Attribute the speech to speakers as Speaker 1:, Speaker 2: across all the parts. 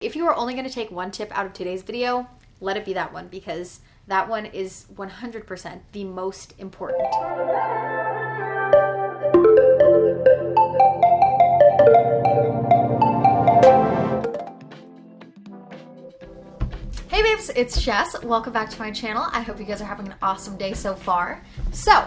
Speaker 1: If you are only going to take one tip out of today's video, let it be that one, because that one is 100% the most important. Hey babes, it's Jess. Welcome back to my channel. I hope you guys are having an awesome day so far. So,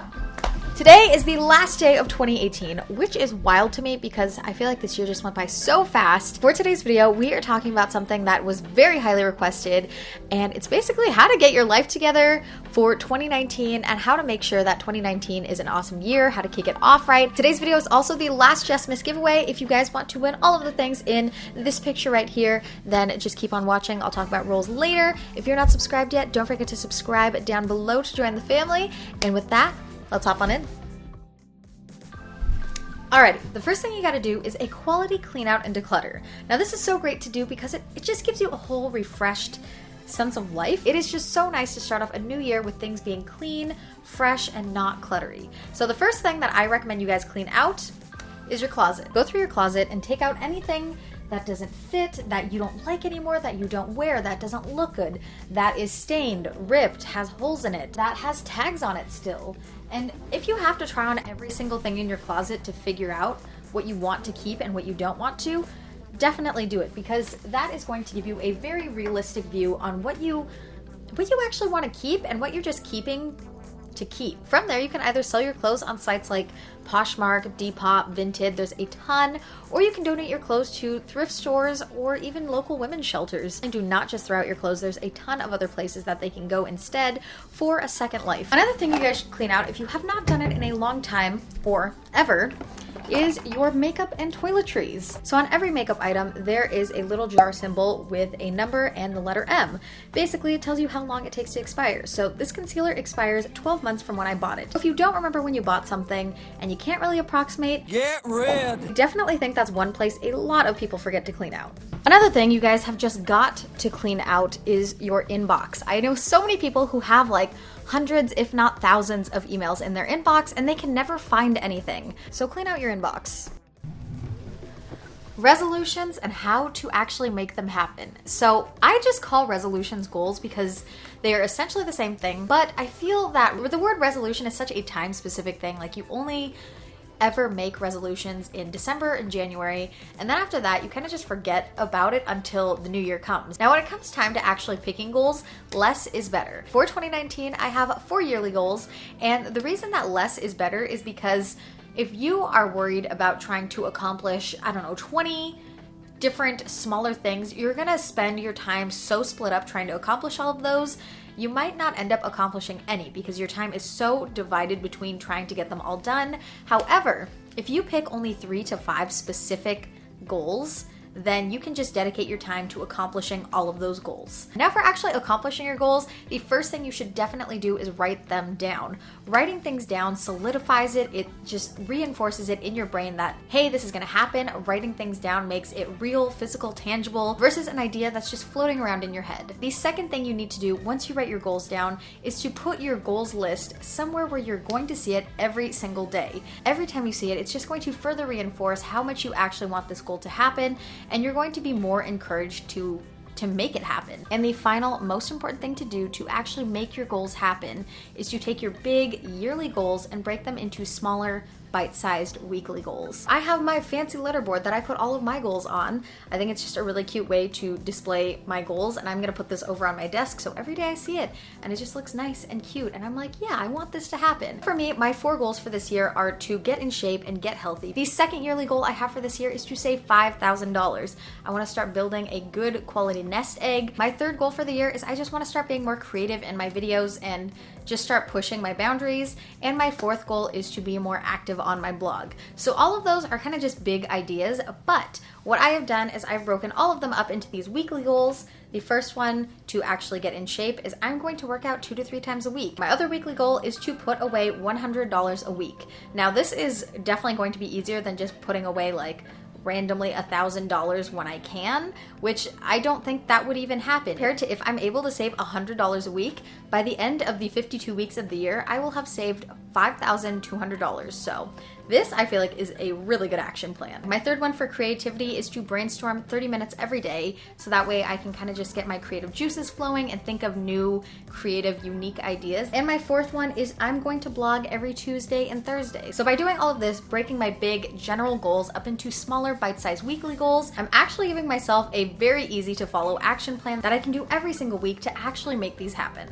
Speaker 1: today is the last day of 2018, which is wild to me because I feel like this year just went by so fast. For today's video, we are talking about something that was very highly requested, and it's basically how to get your life together for 2019 and how to make sure that 2019 is an awesome year, how to kick it off right. Today's video is also the last Jess Miss giveaway. If you guys want to win all of the things in this picture right here, then just keep on watching. I'll talk about rules later. If you're not subscribed yet, don't forget to subscribe down below to join the family. And with that, let's hop on in. Alrighty, the first thing you gotta do is a quality clean out and declutter. Now this is so great to do because it just gives you a whole refreshed sense of life. It is just so nice to start off a new year with things being clean, fresh, and not cluttery. So the first thing that I recommend you guys clean out is your closet. Go through your closet and take out anything that doesn't fit, that you don't like anymore, that you don't wear, that doesn't look good, that is stained, ripped, has holes in it, that has tags on it still. And if you have to try on every single thing in your closet to figure out what you want to keep and what you don't want to, definitely do it, because that is going to give you a very realistic view on what you actually want to keep and what you're just keeping to keep. From there, you can either sell your clothes on sites like Poshmark, Depop, Vinted, there's a ton, or you can donate your clothes to thrift stores or even local women's shelters. And do not just throw out your clothes, there's a ton of other places that they can go instead for a second life. Another thing you guys should clean out if you have not done it in a long time or ever is your makeup and toiletries. So on every makeup item, there is a little jar symbol with a number and the letter M. Basically, it tells you how long it takes to expire. So this concealer expires 12 months from when I bought it. If you don't remember when you bought something and you can't really approximate,
Speaker 2: get rid.
Speaker 1: I definitely think that's one place a lot of people forget to clean out. Another thing you guys have just got to clean out is your inbox. I know so many people who have like hundreds, if not thousands, of emails in their inbox and they can never find anything. So clean out your inbox. Resolutions and how to actually make them happen. So I just call resolutions goals because they are essentially the same thing, but I feel that the word resolution is such a time-specific thing. Like, you only ever make resolutions in December and January, and then after that you kind of just forget about it until the new year comes. Now when it comes time to actually picking goals, less is better. For 2019, I have 4 yearly goals, and the reason that less is better is because if you are worried about trying to accomplish, 20 different smaller things, you're gonna spend your time so split up trying to accomplish all of those, you might not end up accomplishing any because your time is so divided between trying to get them all done. However, if you pick only 3 to 5 specific goals, then you can just dedicate your time to accomplishing all of those goals. Now for actually accomplishing your goals, the first thing you should definitely do is write them down. Writing things down solidifies it, it just reinforces it in your brain that, hey, this is gonna happen. Writing things down makes it real, physical, tangible, versus an idea that's just floating around in your head. The second thing you need to do once you write your goals down is to put your goals list somewhere where you're going to see it every single day. Every time you see it, it's just going to further reinforce how much you actually want this goal to happen, and you're going to be more encouraged to make it happen. And the final, most important thing to do to actually make your goals happen is to take your big yearly goals and break them into smaller, bite-sized weekly goals. I have my fancy letterboard that I put all of my goals on. I think it's just a really cute way to display my goals, and I'm gonna put this over on my desk so every day I see it and it just looks nice and cute, and I'm like, yeah, I want this to happen. For me, my 4 goals for this year are to get in shape and get healthy. The second yearly goal I have for this year is to save $5,000. I wanna start building a good quality nest egg. My third goal for the year is I just wanna start being more creative in my videos and just start pushing my boundaries. And my fourth goal is to be more active on my blog. So all of those are kind of just big ideas, but what I have done is I've broken all of them up into these weekly goals. The first one, to actually get in shape, is I'm going to work out 2 to 3 times a week. My other weekly goal is to put away $100 a week. Now this is definitely going to be easier than just putting away like randomly $1,000 when I can, which I don't think that would even happen. Compared to if I'm able to save $100 a week, by the end of the 52 weeks of the year, I will have saved $5,200. So This, I feel like, is a really good action plan. My third one for creativity is to brainstorm 30 minutes every day, so that way I can kind of just get my creative juices flowing and think of new, creative, unique ideas. And my fourth one is I'm going to blog every Tuesday and Thursday. So by doing all of this, breaking my big general goals up into smaller bite-sized weekly goals, I'm actually giving myself a very easy to follow action plan that I can do every single week to actually make these happen.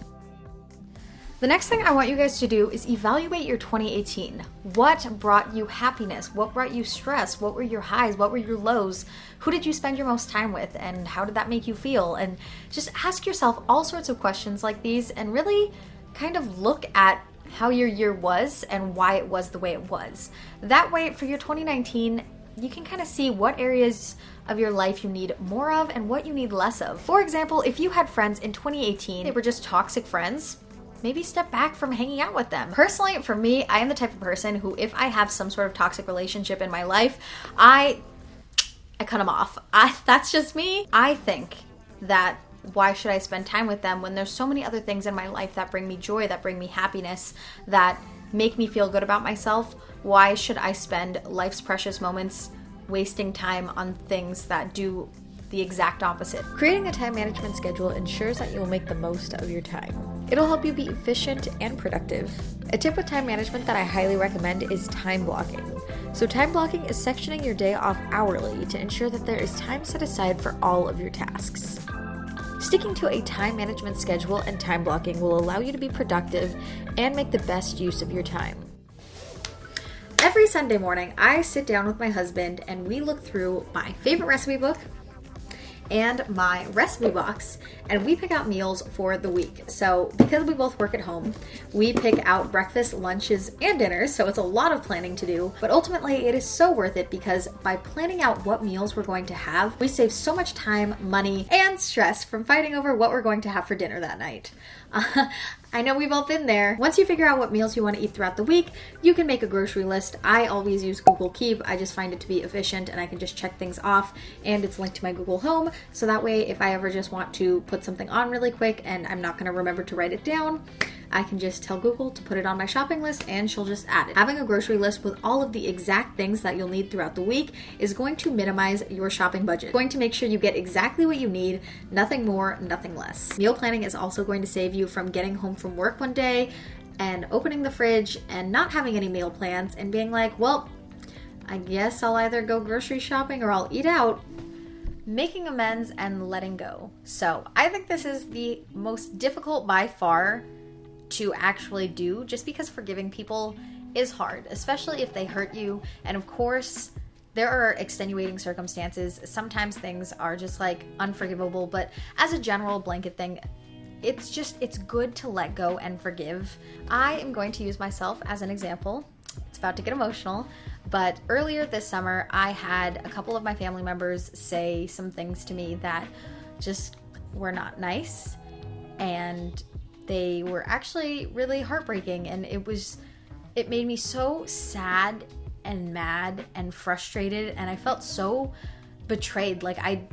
Speaker 1: The next thing I want you guys to do is evaluate your 2018. What brought you happiness? What brought you stress? What were your highs? What were your lows? Who did you spend your most time with? And how did that make you feel? And just ask yourself all sorts of questions like these and really kind of look at how your year was and why it was the way it was. That way, for your 2019, you can kind of see what areas of your life you need more of and what you need less of. For example, if you had friends in 2018, they were just toxic friends, maybe step back from hanging out with them. Personally, for me, I am the type of person who, if I have some sort of toxic relationship in my life, I cut them off. That's just me. I think that why should I spend time with them when there's so many other things in my life that bring me joy, that bring me happiness, that make me feel good about myself? Why should I spend life's precious moments wasting time on things that do the exact opposite? Creating a time management schedule ensures that you will make the most of your time. It'll help you be efficient and productive. A tip with time management that I highly recommend is time blocking. So time blocking is sectioning your day off hourly to ensure that there is time set aside for all of your tasks. Sticking to a time management schedule and time blocking will allow you to be productive and make the best use of your time. Every Sunday morning, I sit down with my husband and we look through my favorite recipe book and my recipe box, and we pick out meals for the week. So because we both work at home, we pick out breakfast, lunches, and dinners, so it's a lot of planning to do, but ultimately it is so worth it because by planning out what meals we're going to have, we save so much time, money, and stress from fighting over what we're going to have for dinner that night. I know we've all been there. Once you figure out what meals you want to eat throughout the week, you can make a grocery list. I always use Google Keep. I just find it to be efficient and I can just check things off, and it's linked to my Google Home. So that way, if I ever just want to put something on really quick and I'm not going to remember to write it down, I can just tell Google to put it on my shopping list and she'll just add it. Having a grocery list with all of the exact things that you'll need throughout the week is going to minimize your shopping budget. It's going to make sure you get exactly what you need, nothing more, nothing less. Meal planning is also going to save you from getting home from work one day and opening the fridge and not having any meal plans and being like, well, I guess I'll either go grocery shopping or I'll eat out. Making amends and letting go. So I think this is the most difficult by far to actually do, just because forgiving people is hard, especially if they hurt you. And of course, there are extenuating circumstances. Sometimes things are just like unforgivable, but as a general blanket thing, it's good to let go and forgive. I am going to use myself as an example. It's about to get emotional, but earlier this summer, I had a couple of my family members say some things to me that just were not nice, and they were actually really heartbreaking, and it made me so sad and mad and frustrated, and I felt so betrayed. Like I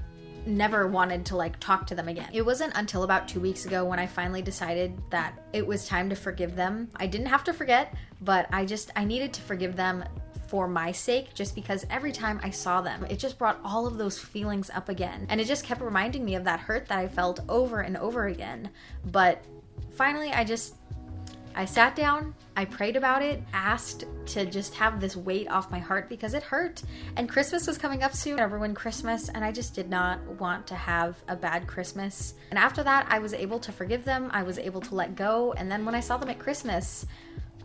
Speaker 1: never wanted to talk to them again. It wasn't until about 2 weeks ago when I finally decided that it was time to forgive them. I didn't have to forget, but I needed to forgive them for my sake, just because every time I saw them, it just brought all of those feelings up again. And it just kept reminding me of that hurt that I felt over and over again. But finally, I sat down, I prayed about it, asked to just have this weight off my heart because it hurt. And Christmas was coming up soon. I ruined Christmas, and I just did not want to have a bad Christmas. And after that, I was able to forgive them. I was able to let go. And then when I saw them at Christmas,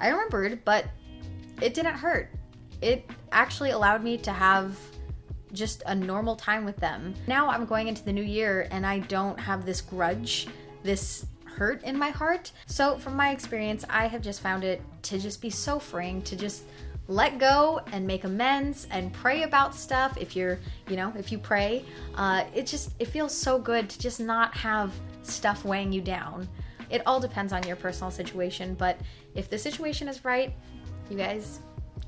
Speaker 1: I remembered, but it didn't hurt. It actually allowed me to have just a normal time with them. Now I'm going into the new year and I don't have this grudge, this hurt in my heart. So from my experience, I have just found it to just be so freeing to just let go and make amends and pray about stuff. If you pray, it feels so good to just not have stuff weighing you down. It all depends on your personal situation, but if the situation is right, you guys,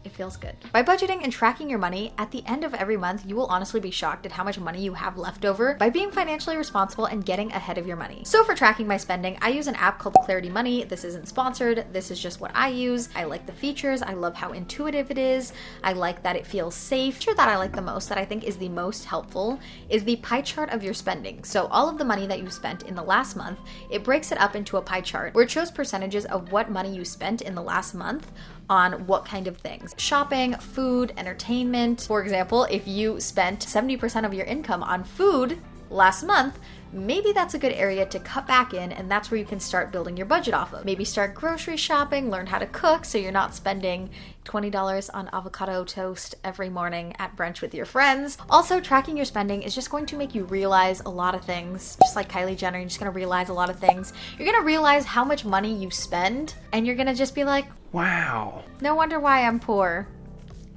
Speaker 1: It feels good. By budgeting and tracking your money, at the end of every month, you will honestly be shocked at how much money you have left over by being financially responsible and getting ahead of your money. So for tracking my spending, I use an app called Clarity Money. This isn't sponsored. This is just what I use. I like the features. I love how intuitive it is. I like that it feels safe. The feature that I like the most, that I think is the most helpful, is the pie chart of your spending. So all of the money that you spent in the last month, it breaks it up into a pie chart where it shows percentages of what money you spent in the last month on what kind of things. Shopping, food, entertainment. For example, if you spent 70% of your income on food last month, maybe that's a good area to cut back in, and that's where you can start building your budget off of. Maybe start grocery shopping, learn how to cook so you're not spending $20 on avocado toast every morning at brunch with your friends. Also, tracking your spending is just going to make you realize a lot of things. Just like Kylie Jenner, you're just gonna realize a lot of things. You're gonna realize how much money you spend, and you're gonna just be like, wow, no wonder why I'm poor.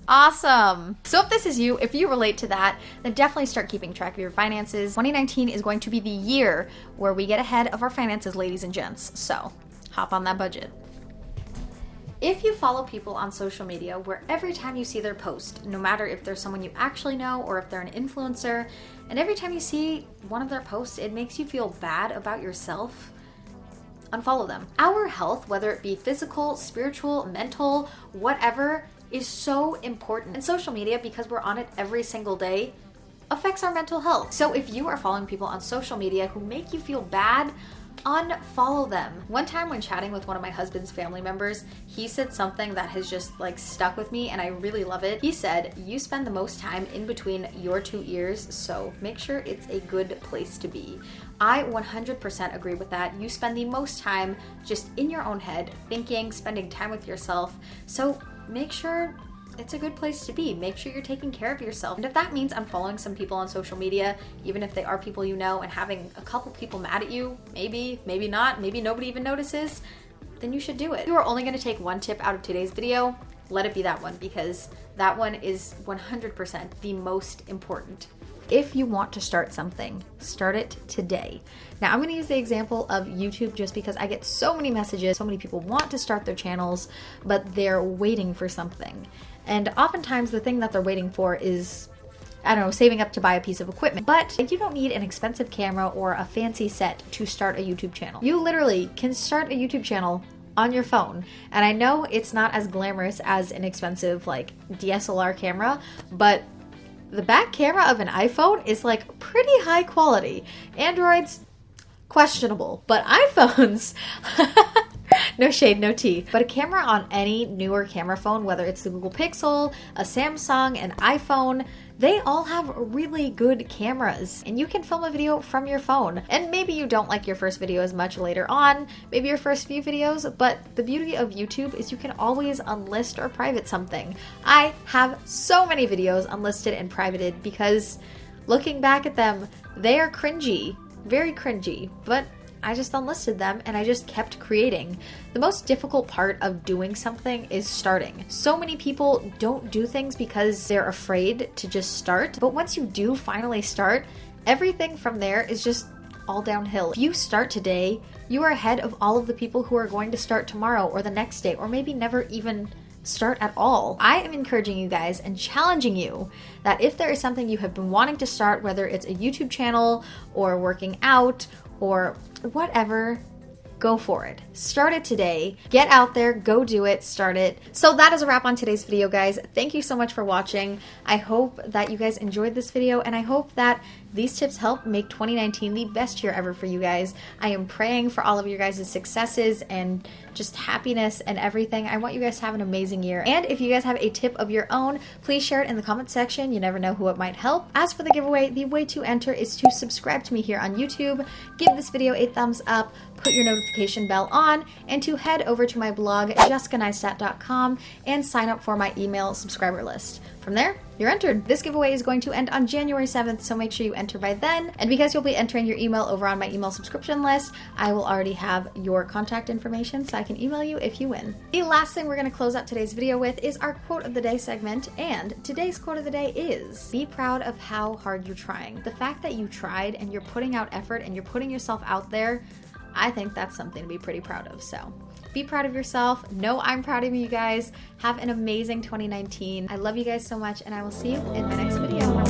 Speaker 1: Awesome. So if this is you, if you relate to that, then definitely start keeping track of your finances. 2019 is going to be the year where we get ahead of our finances, ladies and gents. So hop on that budget. If you follow people on social media where every time you see their post, no matter if they're someone you actually know or if they're an influencer, and every time you see one of their posts, it makes you feel bad about yourself, unfollow them. Our health, whether it be physical, spiritual, mental, whatever, is so important. And social media, because we're on it every single day, affects our mental health. So if you are following people on social media who make you feel bad, unfollow them. One time when chatting with one of my husband's family members, he said something that has just like stuck with me and I really love it. He said, you spend the most time in between your two ears, so make sure it's a good place to be. I 100% agree with that. You spend the most time just in your own head, thinking, spending time with yourself. So make sure it's a good place to be. Make sure you're taking care of yourself. And if that means unfollowing some people on social media, even if they are people you know, and having a couple people mad at you, maybe not, maybe nobody even notices, then you should do it. If you are only gonna take one tip out of today's video, let it be that one, because that one is 100% the most important. If you want to start something, start it today. Now, I'm going to use the example of YouTube just because I get so many messages. So many people want to start their channels, but they're waiting for something. And oftentimes the thing that they're waiting for is, I don't know, saving up to buy a piece of equipment. But you don't need an expensive camera or a fancy set to start a YouTube channel. You literally can start a YouTube channel on your phone. And I know it's not as glamorous as an expensive like DSLR camera, but the back camera of an iPhone is like pretty high quality. Androids, questionable, but iPhones, no shade, no tea. But a camera on any newer camera phone, whether it's the Google Pixel, a Samsung, an iPhone, they all have really good cameras, and you can film a video from your phone. And maybe you don't like your first video as much later on, maybe your first few videos, but the beauty of YouTube is you can always unlist or private something. I have so many videos unlisted and privated because looking back at them, they are cringy, very cringy, but I just unlisted them and I just kept creating. The most difficult part of doing something is starting. So many people don't do things because they're afraid to just start, but once you do finally start, everything from there is just all downhill. If you start today, you are ahead of all of the people who are going to start tomorrow or the next day, or maybe never even start at all. I am encouraging you guys and challenging you that if there is something you have been wanting to start, whether it's a YouTube channel or working out or whatever, go for it. Start it today. Get out there, go do it, start it. So that is a wrap on today's video, guys. Thank you so much for watching. I hope that you guys enjoyed this video, and I hope that these tips help make 2019 the best year ever for you guys. I am praying for all of your guys' successes and just happiness and everything. I want you guys to have an amazing year. And if you guys have a tip of your own, please share it in the comment section. You never know who it might help. As for the giveaway, the way to enter is to subscribe to me here on YouTube, give this video a thumbs up, put your notification bell on, and to head over to my blog, jessicaneistadt.com, and sign up for my email subscriber list. From there, you're entered. This giveaway is going to end on January 7th, so make sure you enter by then. And because you'll be entering your email over on my email subscription list, I will already have your contact information so I can email you if you win. The last thing we're going to close out today's video with is our quote of the day segment, and today's quote of the day is, be proud of how hard you're trying. The fact that you tried and you're putting out effort and you're putting yourself out there, I think that's something to be pretty proud of. So be proud of yourself. Know I'm proud of you guys. Have an amazing 2019. I love you guys so much, and I will see you in my next video.